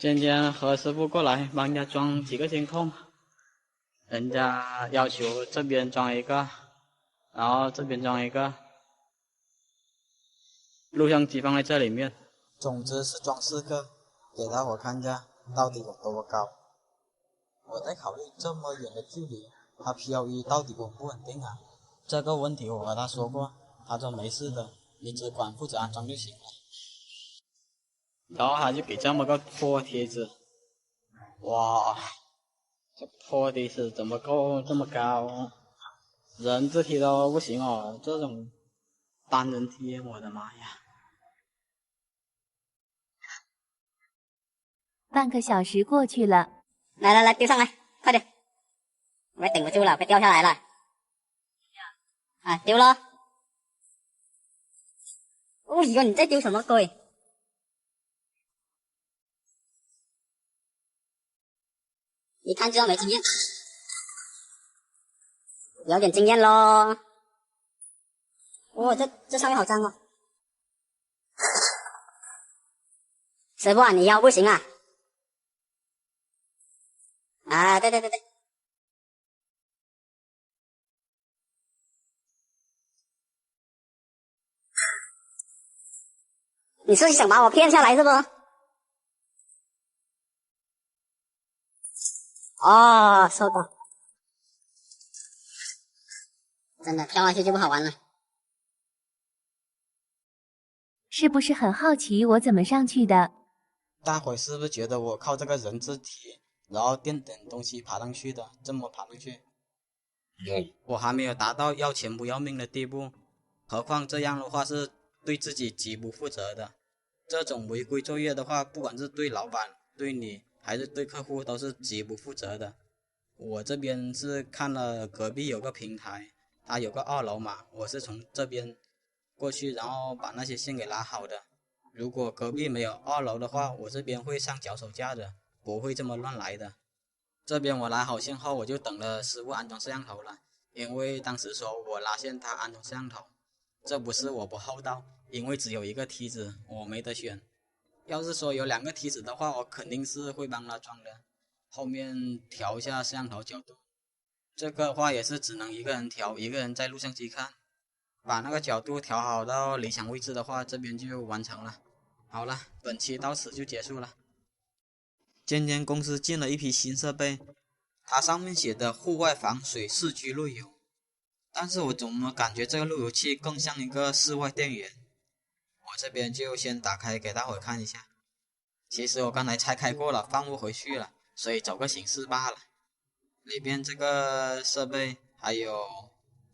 今天何师傅过来帮人家装几个监控，人家要求这边装一个，然后这边装一个，录像机放在这里面。总之是装4个，给大伙看一下到底有多高。我在考虑这么远的距离，它漂移到底稳不稳定啊？这个问题我和他说过，他说没事的，你只管负责安装就行了。然后他就给这么个破贴纸，哇，这破贴纸怎么够这么高？人字梯都不行哦，这种单人梯，我的妈呀！半个小时过去了，来，丢上来，快点！我顶不住了，快掉下来了。啊，丢了！哦哟，你在丢什么鬼？一看就要没经验，有点经验咯。哦，这上面好脏哦。师傅啊，你腰不行啊？啊，对。你是想把我骗下来是不？哦，收到。真的跳下去就不好玩了。是不是很好奇我怎么上去的？大伙是不是觉得我靠这个人字体，然后垫点东西爬上去的，这么爬上去？我还没有达到要钱不要命的地步，何况这样的话是对自己极不负责的。这种违规作业的话，不管是对老板、对你还是对客户，都是极不负责的。我这边是看了隔壁有个平台，它有个2楼嘛，我是从这边过去，然后把那些线给拉好的。如果隔壁没有2楼的话，我这边会上脚手架的，不会这么乱来的。这边我拉好线后，我就等了师傅安装摄像头了，因为当时说我拉线他安装摄像头，这不是我不厚道，因为只有一个梯子，我没得选。要是说有2个梯子的话，我肯定是会帮他装的。后面调一下摄像头角度，这个话也是只能一个人调，一个人在录像机看。把那个角度调好到理想位置的话，这边就完成了。好了，本期到此就结束了。今天公司进了一批新设备，它上面写的户外防水4G 路由，但是我怎么感觉这个路由器更像一个室外电源？我这边就先打开给大伙看一下。其实我刚才拆开过了，放不回去了，所以走个形式罢了。里边这个设备还有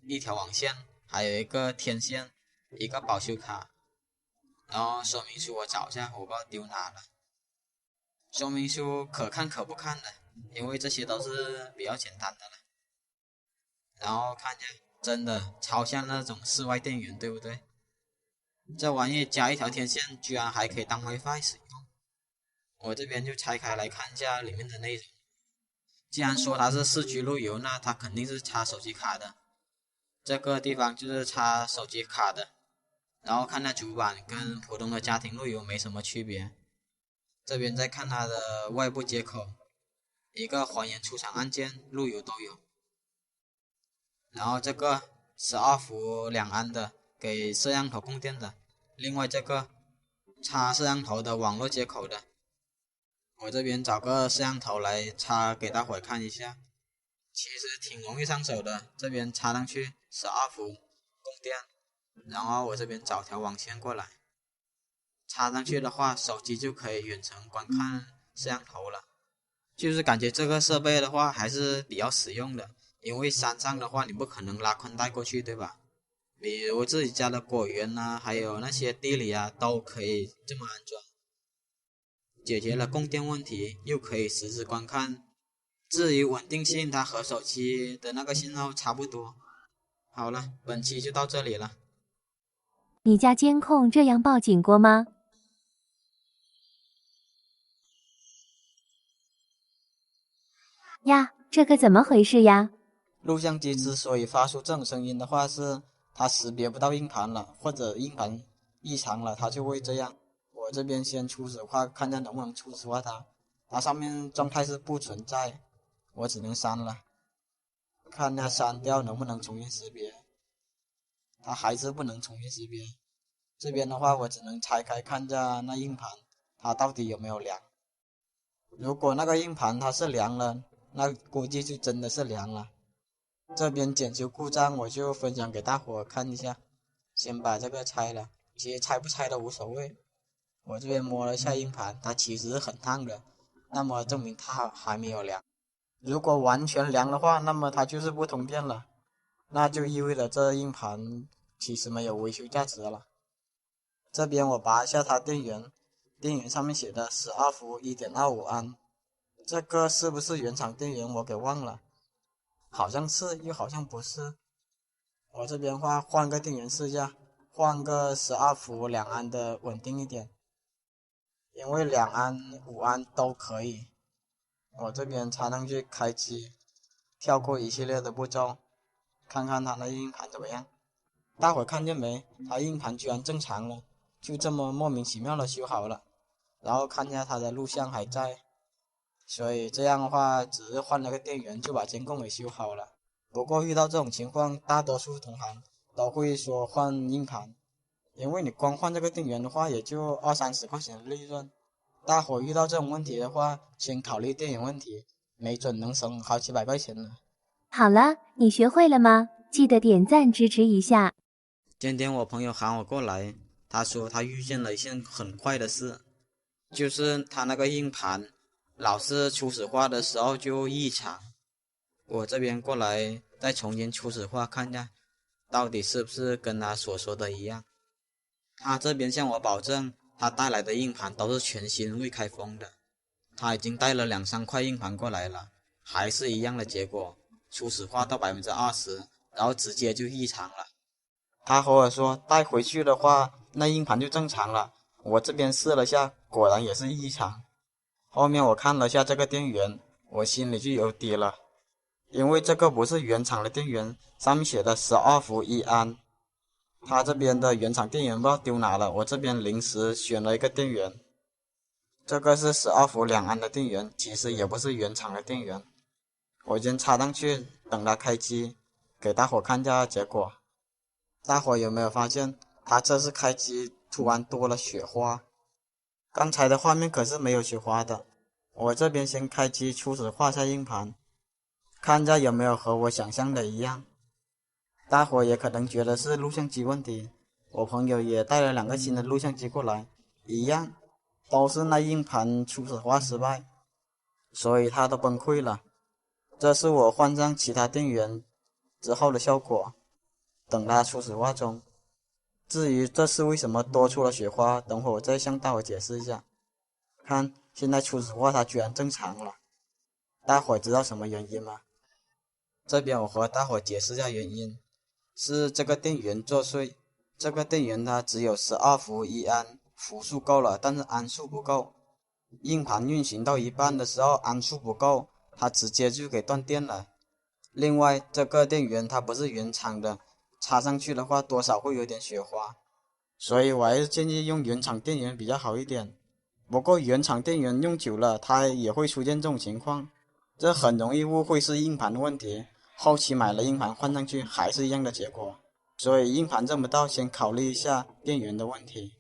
一条网线，还有一个天线，一个保修卡，然后说明书我找一下，我不知道丢哪了。说明书可看可不看的，因为这些都是比较简单的了。然后看一下，真的超像那种室外电源，对不对？这玩意加一条天线，居然还可以当 WiFi 使用。我这边就拆开来看一下里面的内容。既然说它是4G 路由，那它肯定是插手机卡的。这个地方就是插手机卡的，然后看它主板跟普通的家庭路由没什么区别。这边再看它的外部接口，一个还原出厂按键，路由都有。然后这个12伏2安的，给摄像头供电的。另外这个插摄像头的网络接口的。我这边找个摄像头来插给大伙看一下，其实挺容易上手的。这边插上去12伏供电，然后我这边找条网线过来，插上去的话，手机就可以远程观看摄像头了。就是感觉这个设备的话还是比较实用的，因为山上的话你不可能拉宽带过去，对吧？比如自己家的果园啊，还有那些地里啊，都可以这么安装。解决了供电问题，又可以实时观看。至于稳定性，它和手机的那个信号差不多。好了，本期就到这里了。你家监控这样报警过吗？呀，这个怎么回事呀？录像机之所以发出这种声音的话，是它识别不到硬盘了，或者硬盘异常了，它就会这样。我这边先初始化，看看能不能初始化它，它上面状态是不存在，我只能删了。看它删掉能不能重新识别，它还是不能重新识别。这边的话我只能拆开看着那硬盘它到底有没有凉。如果那个硬盘它是凉了，那估计就真的是凉了。这边检修故障我就分享给大伙看一下。先把这个拆了，其实拆不拆都无所谓。我这边摸了一下硬盘，它其实很烫的，那么证明它还没有凉。如果完全凉的话，那么它就是不通电了，那就意味着这硬盘其实没有维修价值了。这边我拔一下它电源，电源上面写的12伏 1.25 安，这个是不是原厂电源我给忘了，好像是又好像不是。我这边换个电源试一下，换个12伏2安的稳定一点，因为2安5安都可以。我这边插上去开机，跳过一系列的步骤，看看它的硬盘怎么样。大伙看见没？它硬盘居然正常了，就这么莫名其妙的修好了。然后看一下它的录像还在，所以这样的话只是换了个电源就把监控给修好了。不过遇到这种情况，大多数同行都会说换硬盘，因为你光换这个电源的话也就20-30块钱的利润。大伙遇到这种问题的话，先考虑电源问题，没准能省好几百块钱呢。好了，你学会了吗？记得点赞支持一下。今天我朋友喊我过来，他说他遇见了一件很怪的事，就是他那个硬盘老是初始化的时候就异常。我这边过来再重新初始化看一下，到底是不是跟他所说的一样。他这边向我保证，他带来的硬盘都是全新未开封的。他已经带了2-3块硬盘过来了，还是一样的结果，初始化到20%，然后直接就异常了。他和我说带回去的话，那硬盘就正常了。我这边试了下，果然也是异常。后面我看了下这个电源，我心里就有底了，因为这个不是原厂的电源，上面写的12伏1安。他这边的原厂电源不知道丢哪了，我这边临时选了一个电源，这个是12伏2安的电源，其实也不是原厂的电源。我先插上去，等它开机，给大伙看一下结果。大伙有没有发现，它这次开机突然多了雪花？刚才的画面可是没有雪花的。我这边先开机初始化下硬盘，看一下有没有和我想象的一样。大伙也可能觉得是录像机问题，我朋友也带了2个新的录像机过来，一样都是那硬盘初始化失败，所以他都崩溃了。这是我换上其他电源之后的效果，等它初始化中。至于这是为什么多出了雪花，等会我再向大伙解释一下。看，现在初始化它居然正常了，大伙知道什么原因吗？这边我和大伙解释一下原因，是这个电源作祟。这个电源它只有12伏1安，伏数够了，但是安数不够。硬盘运行到一半的时候，安数不够，它直接就给断电了。另外，这个电源它不是原厂的，插上去的话多少会有点雪花，所以我还是建议用原厂电源比较好一点。不过原厂电源用久了，它也会出现这种情况，这很容易误会是硬盘的问题，后期买了硬盘换上去还是一样的结果。所以硬盘认不到，先考虑一下电源的问题。